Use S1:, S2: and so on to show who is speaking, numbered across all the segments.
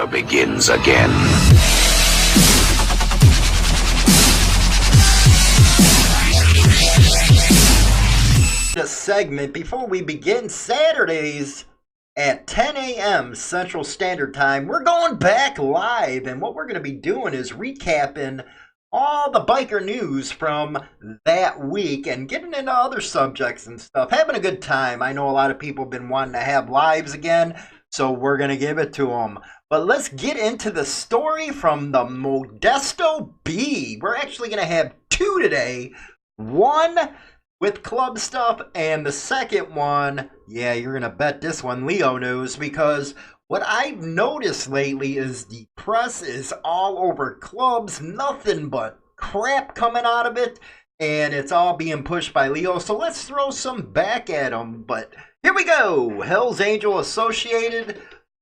S1: era begins again.
S2: A segment before we begin. Saturdays at 10 a.m. Central Standard Time, we're going back live, and what we're going to be doing is recapping all the biker news from that week and getting into other subjects and stuff, having a good time. I know a lot of people have been wanting to have lives again, so we're going to give it to them. But let's get into the story from the Modesto Bee. We're actually going to have two today. One with club stuff, and the second one, yeah, you're going to bet this one Leo knows, because what I've noticed lately is the press is all over clubs, nothing but crap coming out of it, and it's all being pushed by Leo, so let's throw some back at him. But here we go. Hells Angel Associated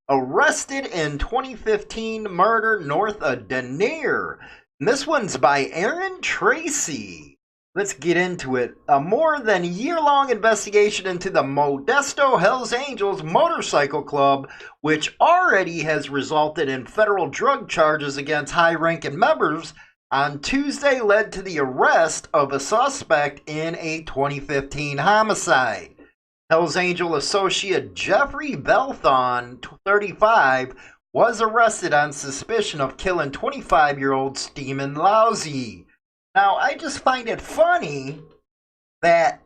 S2: arrested in 2015 murder north of Denier. And this one's by Aaron Tracy. Let's get into it. A more than year-long investigation into the Modesto Hells Angels Motorcycle Club, which already has resulted in federal drug charges against high-ranking members, on Tuesday led to the arrest of a suspect in a 2015 homicide. Hells Angel associate Jeffrey Velthoen, 35, was arrested on suspicion of killing 25-year-old Steven Losey. Now, I just find it funny that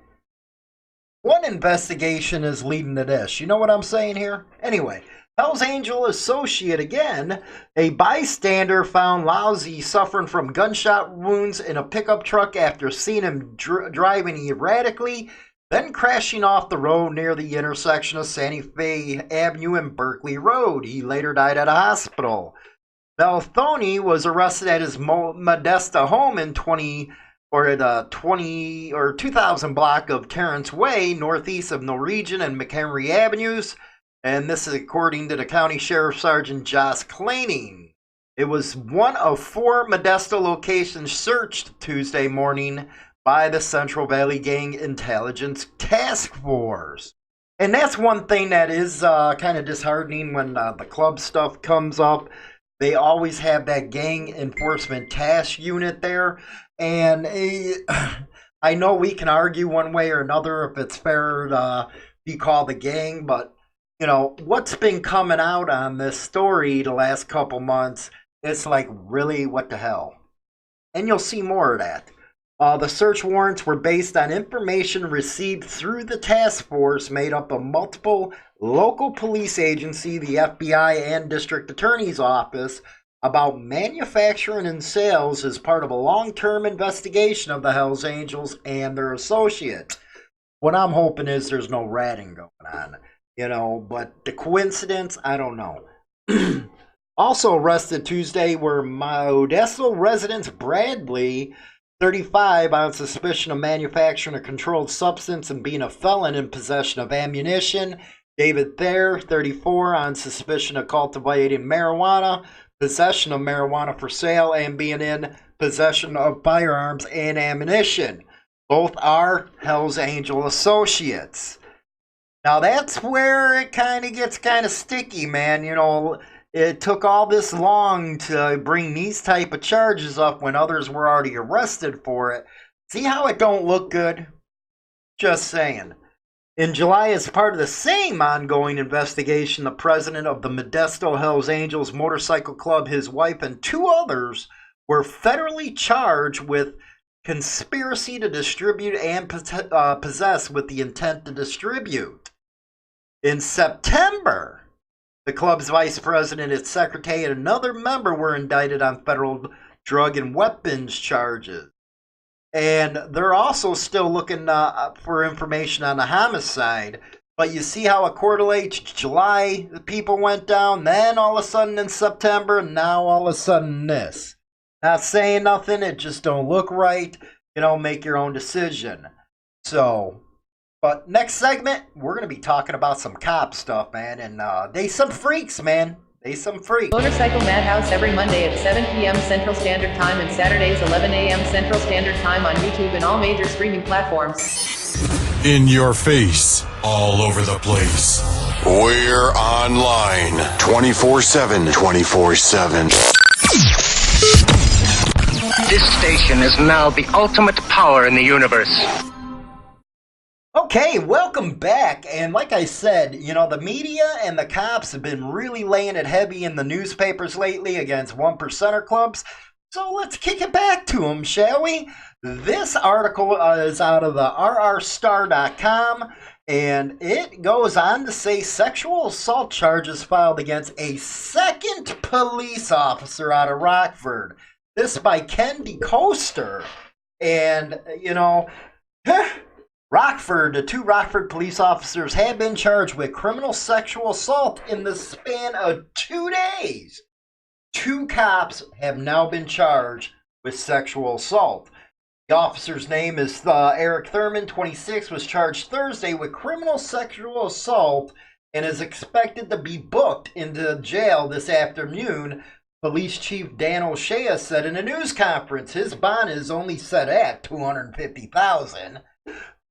S2: one investigation is leading to this. You know what I'm saying here? Anyway, Hells Angel associate again. A bystander found Losey suffering from gunshot wounds in a pickup truck after seeing him driving erratically, then crashing off the road near the intersection of Santa Fe Avenue and Berkeley Road. He later died at a hospital. Velthoen was arrested at his Modesto home in 2000 block of Terrence Way, northeast of Norwegian and McHenry Avenues, and this is according to the County Sheriff Sergeant Josh Claning. It was one of 4 Modesto locations searched Tuesday morning by the Central Valley Gang Intelligence Task Force. And that's one thing that is kind of disheartening when the club stuff comes up. They always have that gang enforcement task unit there. And I know we can argue one way or another if it's fair to be called the gang. But, you know, what's been coming out on this story the last couple months, it's like, really, what the hell? And you'll see more of that. The search warrants were based on information received through the task force made up of multiple local police agency, the FBI, and district attorney's office about manufacturing and sales as part of a long-term investigation of the Hells Angels and their associates. What I'm hoping is there's no ratting going on, you know, but the coincidence, I don't know. Also arrested Tuesday were Modesto residents Bradley, 35, on suspicion of manufacturing a controlled substance and being a felon in possession of ammunition. David Thayer, 34, on suspicion of cultivating marijuana, possession of marijuana for sale, and being in possession of firearms and ammunition. Both are Hells Angel associates. Now that's where it kind of gets kind of sticky, man. You know, it took all this long to bring these type of charges up when others were already arrested for it. See how it don't look good? Just saying. In July, as part of the same ongoing investigation, the president of the Modesto Hells Angels Motorcycle Club, his wife, and 2 others were federally charged with conspiracy to distribute and possess with the intent to distribute. In September, the club's vice president, its secretary, and another member were indicted on federal drug and weapons charges. And they're also still looking for information on the homicide. But you see how it correlates. July, the people went down. Then all of a sudden in September. Now all of a sudden this. Not saying nothing. It just don't look right. You know, make your own decision. So, but next segment, we're going to be talking about some cop stuff, man. And they some freaks, man. They some freaks.
S3: Motorcycle Madhouse every Monday at 7 p.m. Central Standard Time and Saturdays 11 a.m. Central Standard Time on YouTube and all major streaming platforms.
S1: In your face, all over the place.
S4: We're online 24/7. 24/7.
S5: This station is now the ultimate power in the universe.
S2: Okay, welcome back. And like I said, you know, the media and the cops have been really laying it heavy in the newspapers lately against one percenter clubs. So let's kick it back to them, shall we? This article is out of the rrstar.com, and it goes on to say sexual assault charges filed against a second police officer out of Rockford. This by Ken DeCoster. And, you know, Rockford, the two Rockford police officers have been charged with criminal sexual assault in the span of 2 days. Two cops have now been charged with sexual assault. The officer's name is Eric Thurman, 26, was charged Thursday with criminal sexual assault and is expected to be booked into jail this afternoon. Police Chief Dan O'Shea said in a news conference his bond is only set at $250,000.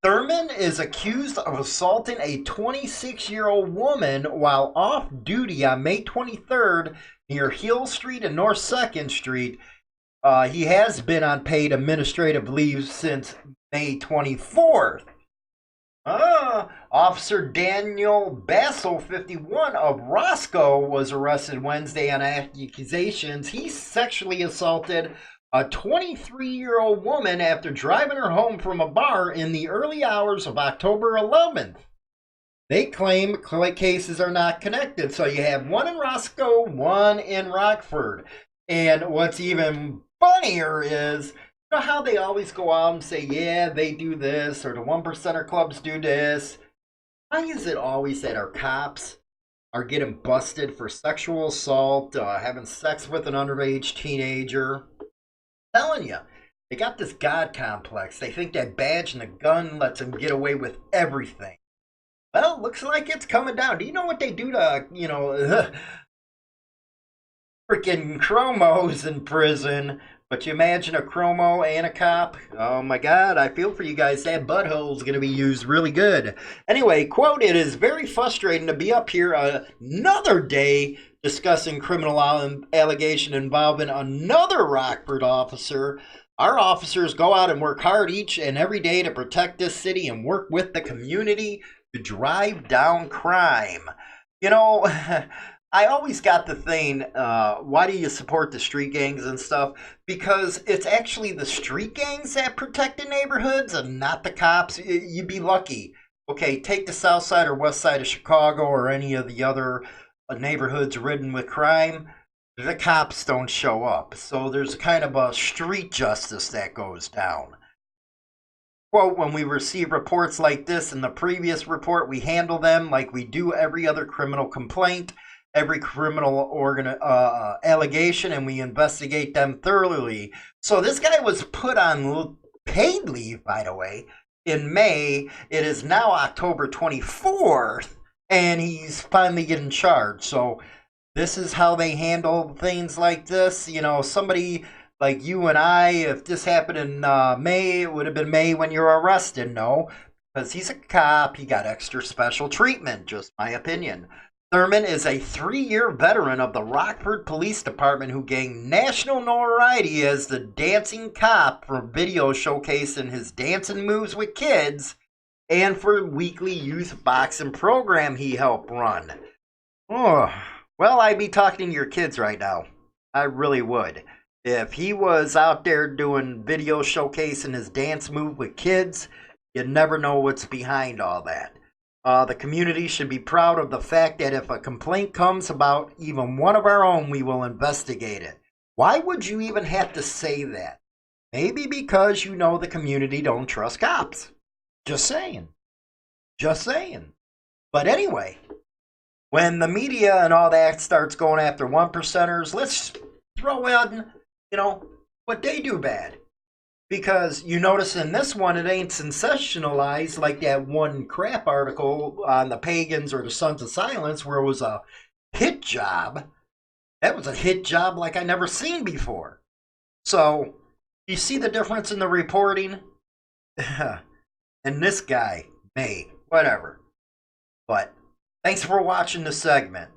S2: Thurman is accused of assaulting a 26-year-old woman while off duty on May 23rd near Hill Street and North 2nd Street. He has been on paid administrative leave since May 24th. Officer Daniel Bassel, 51, of Roscoe, was arrested Wednesday on accusations he sexually assaulted a 23-year-old woman after driving her home from a bar in the early hours of October 11th. They claim cases are not connected, so you have one in Roscoe, one in Rockford. And what's even funnier is, you know how they always go out and say, yeah, they do this, or the one percenter clubs do this. Why is it always that our cops are getting busted for sexual assault, having sex with an underage teenager? I'm telling you, they got this God complex. They think that badge and the gun lets them get away with everything. Well, looks like it's coming down. Do you know what they do to, you know, freaking chromos in prison? But you imagine a chromo and a cop? Oh my God, I feel for you guys. That butthole's going to be used really good. Anyway, quote, it is very frustrating to be up here another day discussing criminal allegation involving another Rockford officer. Our officers go out and work hard each and every day to protect this city and work with the community to drive down crime. You know, I always got the thing, why do you support the street gangs and stuff? Because it's actually the street gangs that protect the neighborhoods and not the cops. You'd be lucky. Okay, take the south side or west side of Chicago or any of the other neighborhoods ridden with crime. The cops don't show up. So there's kind of a street justice that goes down. Quote, when we receive reports like this in the previous report, we handle them like we do every other criminal complaint, every criminal allegation, and we investigate them thoroughly. So this guy was put on paid leave, by the way, in May. It is now October 24th, and he's finally getting charged. So this is how they handle things like this. You know, somebody like you and I, if this happened in May, it would have been May when you're arrested. No, because he's a cop, he got extra special treatment, just my opinion. Thurman is a 3-year veteran of the Rockford Police Department who gained national notoriety as the dancing cop for video showcasing his dancing moves with kids and for weekly youth boxing program he helped run. Oh, well, I'd be talking to your kids right now. I really would. If he was out there doing video showcasing his dance move with kids, you never know what's behind all that. The community should be proud of the fact that if a complaint comes about even one of our own, we will investigate it. Why would you even have to say that? Maybe because you know the community don't trust cops. Just saying. Just saying. But anyway, when the media and all that starts going after one percenters, let's throw in, you know, what they do bad. Because you notice in this one, it ain't sensationalized like that one crap article on the Pagans or the Sons of Silence where it was a hit job. That was a hit job like I never seen before. So, you see the difference in the reporting? And this guy, made, whatever. But thanks for watching the segment.